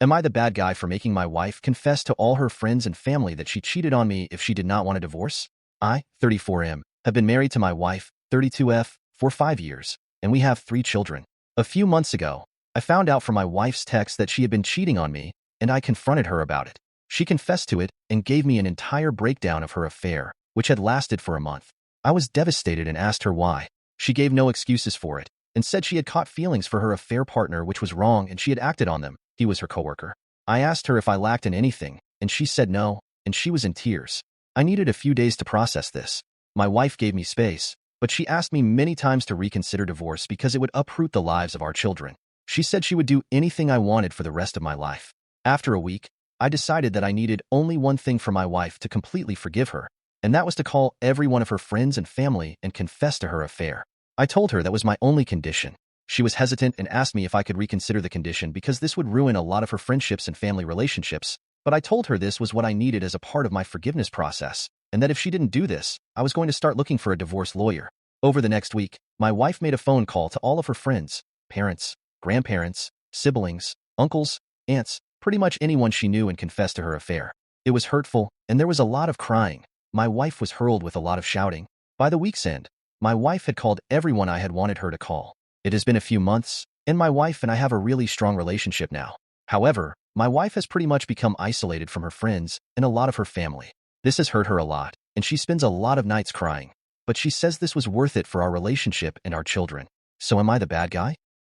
Am I the bad guy for making my wife confess to all her friends and family that she cheated on me if she did not want a divorce? I, 34M, have been married to my wife, 32F, for 5 years, and we have 3 children. A few months ago, I found out from my wife's text that she had been cheating on me, and I confronted her about it. She confessed to it and gave me an entire breakdown of her affair, which had lasted for a month. I was devastated and asked her why. She gave no excuses for it, and said she had caught feelings for her affair partner, which was wrong, and she had acted on them. He was her coworker. I asked her if I lacked in anything, and she said no, and she was in tears. I needed a few days to process this. My wife gave me space, but she asked me many times to reconsider divorce because it would uproot the lives of our children. She said she would do anything I wanted for the rest of my life. After a week, I decided that I needed only one thing for my wife to completely forgive her, and that was to call every one of her friends and family and confess to her affair. I told her that was my only condition. She was hesitant and asked me if I could reconsider the condition because this would ruin a lot of her friendships and family relationships, but I told her this was what I needed as a part of my forgiveness process, and that if she didn't do this, I was going to start looking for a divorce lawyer. Over the next week, my wife made a phone call to all of her friends, parents, grandparents, siblings, uncles, aunts, pretty much anyone she knew, and confessed to her affair. It was hurtful, and there was a lot of crying. My wife was hurled with a lot of shouting. By the week's end, my wife had called everyone I had wanted her to call. It has been a few months, and my wife and I have a really strong relationship now. However, my wife has pretty much become isolated from her friends and a lot of her family. This has hurt her a lot, and she spends a lot of nights crying. But she says this was worth it for our relationship and our children. So am I the bad guy?